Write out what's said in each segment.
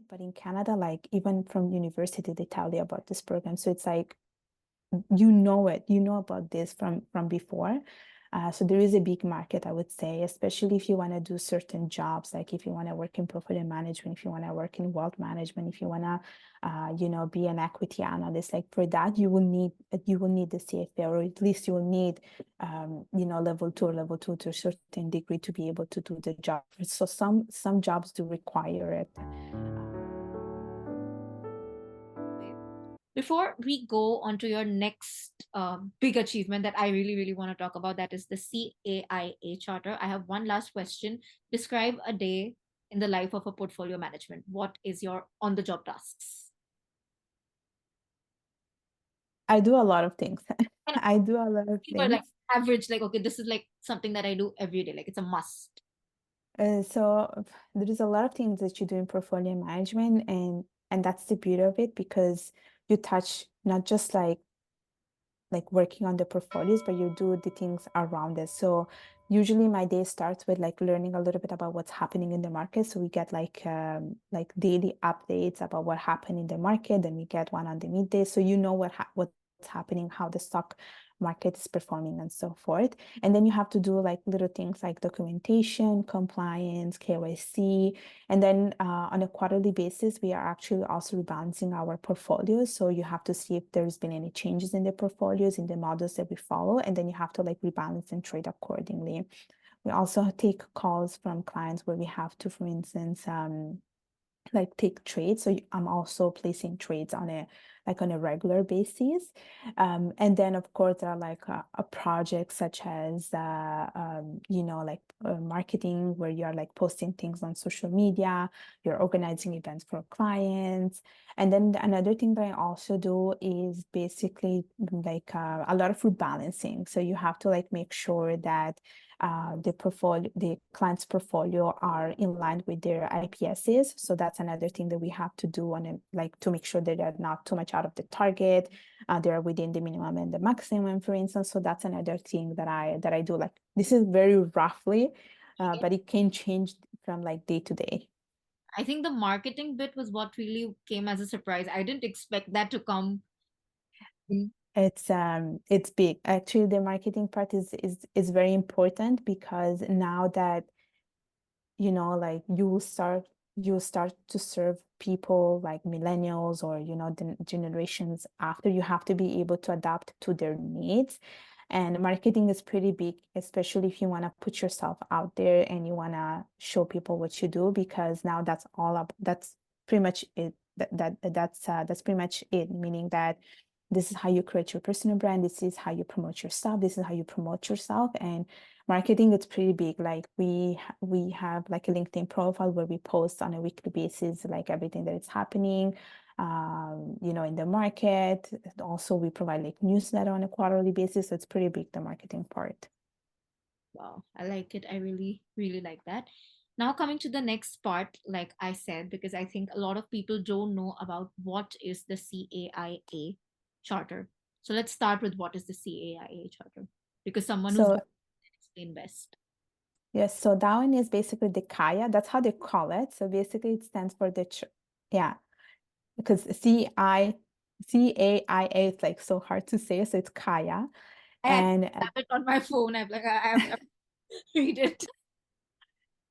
but in Canada, like even from university, they tell you about this program. So it's like, you know it, you know about this from before. So there is a big market, I would say, especially if you want to do certain jobs, like if you want to work in portfolio management, if you want to work in wealth management, if you want to, be an equity analyst. Like for that, you will need the CFA, or at least you will need, level 2 or level 2 to a certain degree to be able to do the job. So some jobs do require it. Before we go on to your next big achievement that I really, really want to talk about, that is the CAIA Charter, I have one last question. Describe a day in the life of a portfolio management. What is your on-the-job tasks? I do a lot of things. And I do a lot of for like things. average, like, okay, this is like something that I do every day, like it's a must. So there is a lot of things that you do in portfolio management, and that's the beauty of it, because you touch not just like working on the portfolios, but you do the things around it. So usually my day starts with like learning a little bit about what's happening in the market. So we get like daily updates about what happened in the market, and we get one on the midday. So you know what's happening, how the stock market is performing, and so forth. And then you have to do like little things like documentation, compliance, KYC. And then on a quarterly basis, we are actually also rebalancing our portfolios. So you have to see if there's been any changes in the portfolios, in the models that we follow, and then you have to like rebalance and trade accordingly. We also take calls from clients where we have to, for instance, like take trades. So I'm also placing trades on a regular basis. And then of course there are like a project such as marketing, where you're like posting things on social media, you're organizing events for clients. And then another thing that I also do is basically like a lot of rebalancing. So you have to like make sure that the client's portfolio are in line with their IPSs. So that's another thing that we have to do to make sure that they're not too much out of the target. They're within the minimum and the maximum, for instance. So that's another thing that I do. Like this is very roughly, but it can change from like day to day. I think the marketing bit was what really came as a surprise. I didn't expect that to come in. It's big. Actually, the marketing part is very important, because now that like you start to serve people like millennials, or the generations after, you have to be able to adapt to their needs. And marketing is pretty big, especially if you want to put yourself out there and you want to show people what you do, because now that's pretty much it. That's pretty much it, meaning that this is how you create your personal brand, this is how you promote yourself, this is how you promote yourself. And marketing is pretty big. Like we have like a LinkedIn profile where we post on a weekly basis, like everything that is happening, in the market. Also, we provide like newsletter on a quarterly basis. So it's pretty big, the marketing part. Wow, I like it. I really, really like that. Now, coming to the next part, like I said, because I think a lot of people don't know about what is the CAIA Charter. So let's start with what is the CAIA Charter, because someone who's So going to explain best. yes, so that one is basically the CAIA. That's how they call it. So basically, it stands for yeah, because CAIA is like so hard to say, so it's CAIA. I had to And have it on my phone. I'm like, I have to read it.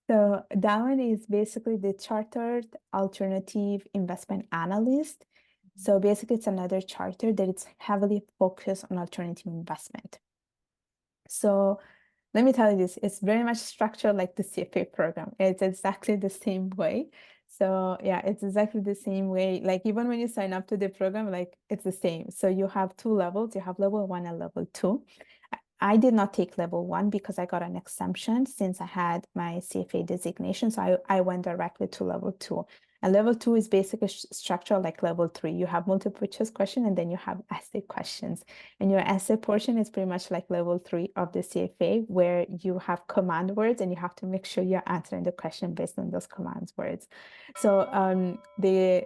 so that one is basically the Chartered Alternative Investment Analyst. So basically, it's another charter that it's heavily focused on alternative investment. So let me tell you this, it's very much structured like the CFA program. It's exactly the same way. So yeah, it's exactly the same way. Like even when you sign up to the program, like it's the same. So you have two levels. You have level 1 and level 2. I did not take level 1 because I got an exemption since I had my CFA designation. So I went directly to level 2. And level 2 is basically structured like level 3. You have multiple choice question, and then you have essay questions. And your essay portion is pretty much like level 3 of the CFA, where you have command words and you have to make sure you're answering the question based on those command words. So the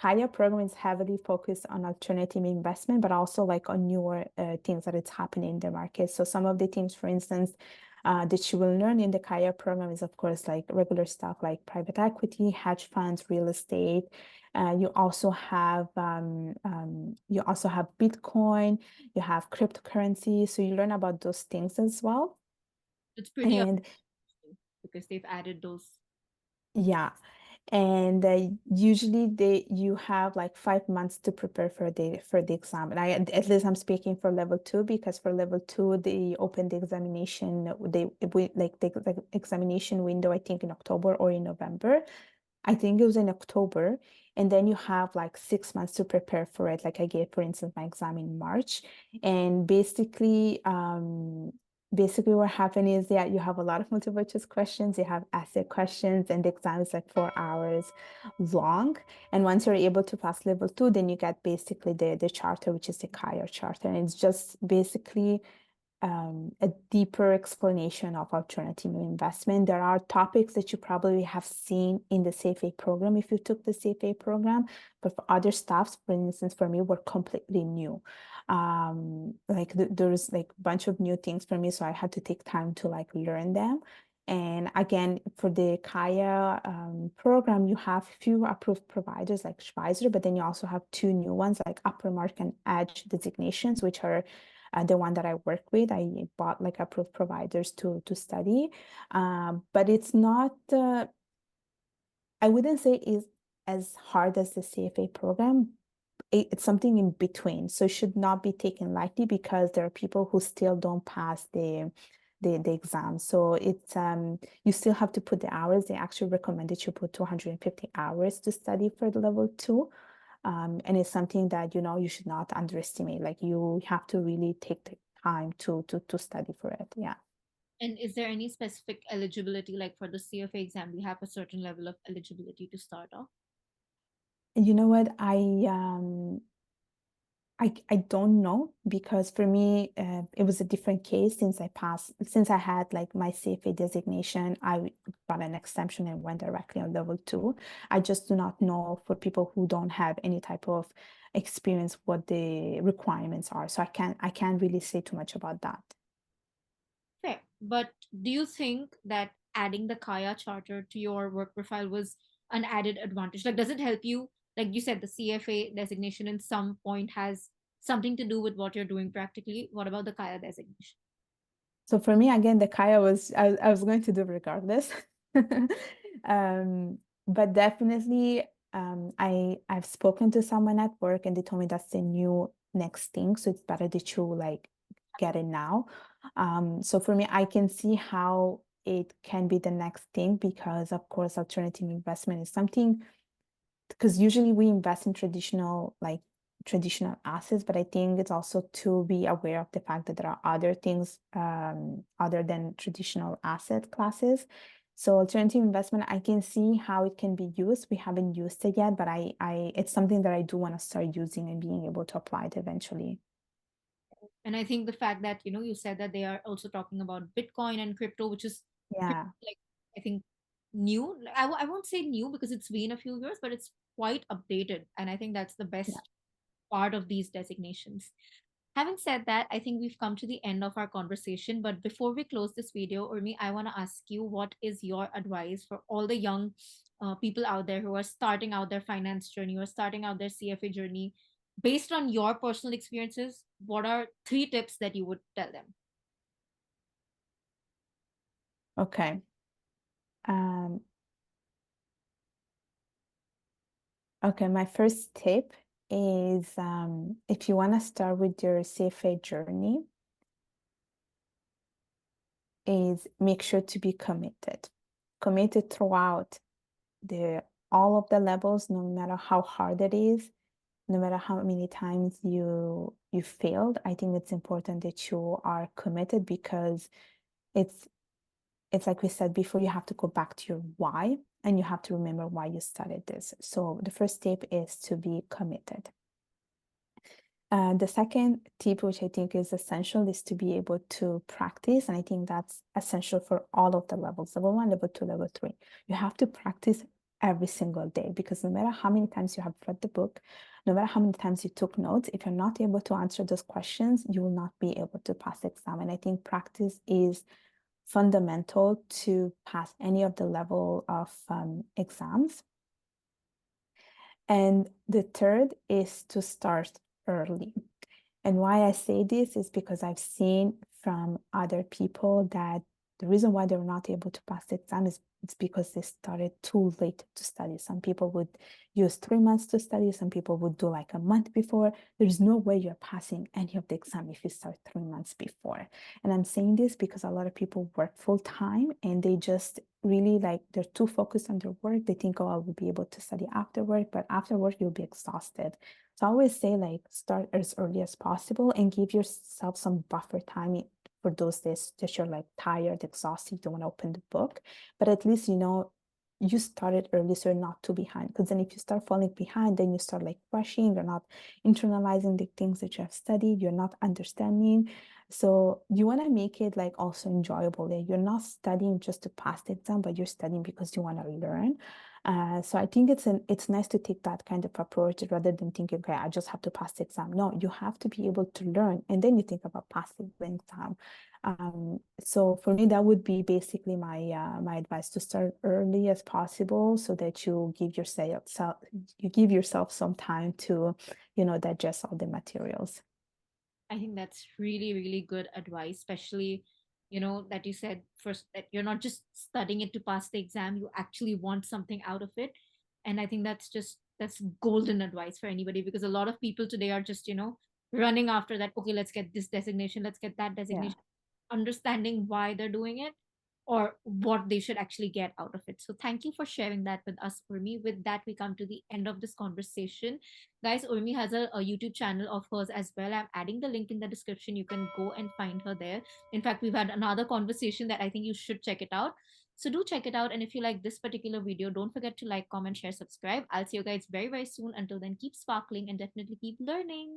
CAIA program is heavily focused on alternative investment, but also like on newer things that it's happening in the market. So some of the things, for instance, that you will learn in the CAIA program is, of course, like regular stuff like private equity, hedge funds, real estate. You also have Bitcoin, you have cryptocurrency, so you learn about those things as well. It's pretty And amazing because they've added those. yeah, and usually you have like 5 months to prepare for the exam. And at least I'm speaking for level two, because for level two they open the examination, like the examination window, I think in October or in November. I think it was in October. And then you have like 6 months to prepare for it. Like I gave, for instance, my exam in March. And basically what happened is that you have a lot of multiple choice questions, you have essay questions, and the exam is like 4 hours long. And once you're able to pass level two, then you get basically the charter, which is the CAIA Charter. And it's just basically a deeper explanation of alternative investment. There are topics that you probably have seen in the CFA program if you took the CFA program, but for other stuffs, for instance, for me, were completely new. Like there's like a bunch of new things for me, so I had to take time to like learn them. And again, for the CAIA program, you have few approved providers like Schweizer, but then you also have two new ones like Upper Mark and Edge designations, which are the one that I work with. I bought like approved providers to study, but it's not. I wouldn't say is as hard as the CFA program. It's something in between, so it should not be taken lightly because there are people who still don't pass the exam. So it's you still have to put the hours. They actually recommend that you put 250 hours to study for the level two. And it's something that, you should not underestimate. Like you have to really take the time to study for it. Yeah. And is there any specific eligibility, like for the CFA exam, we have a certain level of eligibility to start off? You know what? I don't know, because for me it was a different case. Since I had like my CFA designation, I got an exemption and went directly on level two. I just do not know for people who don't have any type of experience what the requirements are. So I can't really say too much about that. Fair. But do you think that adding the Kaya charter to your work profile was an added advantage? Like, does it help you? Like you said, the CFA designation in some point has something to do with what you're doing practically. What about the Kaya designation? So for me, again, the Kaya I was going to do regardless. But definitely, I've spoken to someone at work and they told me that's the new next thing. So it's better that you like get it now. So for me, I can see how it can be the next thing, because of course, alternative investment is something, because usually we invest in traditional assets, but I think it's also to be aware of the fact that there are other things other than traditional asset classes. So alternative investment, I can see how it can be used. We haven't used it yet, but it's something that I do want to start using and being able to apply it eventually. And I think the fact that, you said that they are also talking about Bitcoin and crypto, which is pretty, Yeah, like, I think new. Like, I won't say new because it's been a few years, but it's quite updated. And I think that's the yeah. best part of these designations. Having said that, I think we've come to the end of our conversation. But before we close this video, Urmi, I want to ask you, what is your advice for all the young people out there who are starting out their finance journey or starting out their CFA journey? Based on your personal experiences, what are three tips that you would tell them? Okay. Um, okay, my first tip is if you want to start with your CFA journey, is make sure to be committed. Committed throughout the all of the levels, no matter how hard it is, no matter how many times you failed. I think it's important that you are committed, because it's it's like we said before, you have to go back to your why, and you have to remember why you started this. So the first step is to be committed. The second tip, which I think is essential, is to be able to practice. And I think that's essential for all of the levels, level one, level two, level three. You have to practice every single day, because no matter how many times you have read the book, no matter how many times you took notes, if you're not able to answer those questions, you will not be able to pass the exam. And I think practice is fundamental to pass any of the level of exams. And the third is to start early. And why I say this is because I've seen from other people that the reason why they were not able to pass the exam is it's because they started too late to study. Some people would use 3 months to study. Some people would do like a month before. There's no way you're passing any of the exam if you start 3 months before. And I'm saying this because a lot of people work full time and they just really like they're too focused on their work. They think, oh, I will be able to study after work, but after work, you'll be exhausted. So I always say like start as early as possible and give yourself some buffer time for those days that you're like tired, exhausted, you don't want to open the book. But at least you know you started early so you're not too behind. Because then if you start falling behind, then you start like rushing, you're not internalizing the things that you have studied, you're not understanding. So you want to make it like also enjoyable. Like you're not studying just to pass the exam, but you're studying because you want to learn. So I think it's nice to take that kind of approach rather than thinking, okay, I just have to pass the exam. No, you have to be able to learn, and then you think about passing the exam. So for me, that would be basically my advice to start early as possible, so that you give yourself some time to, digest all the materials. I think that's really, really good advice, especially, that you said first that you're not just studying it to pass the exam, you actually want something out of it. And I think that's golden advice for anybody, because a lot of people today are just, running after that. Okay, let's get this designation, let's get that Yeah. designation, understanding why they're doing it or what they should actually get out of it. So thank you for sharing that with us, Urmi. With that, we come to the end of this conversation. Guys, Urmi has a YouTube channel of hers as well. I'm adding the link in the description. You can go and find her there. In fact, we've had another conversation that I think you should check it out. So do check it out. And if you like this particular video, don't forget to like, comment, share, subscribe. I'll see you guys very, very soon. Until then, keep sparkling and definitely keep learning.